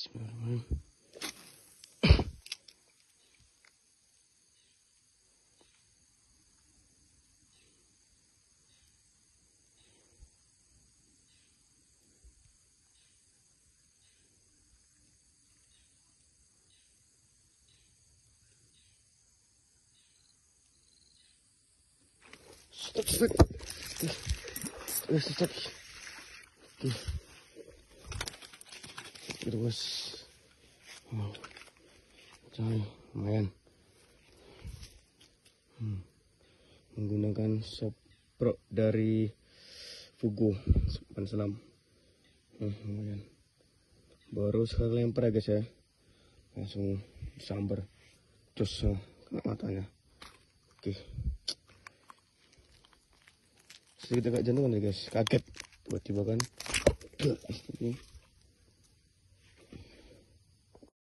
Bismillahirrahmanirrahim. Stop. Stop. Terus. Cari, lumayan. Menggunakan sop pro dari Fugo umpan selam. Lumayan. Baru sekali lempar ya guys ya. Langsung sambar. Cus kena matanya. Oke. Sedikit agak jantungan ya guys, kaget tiba-tiba kan.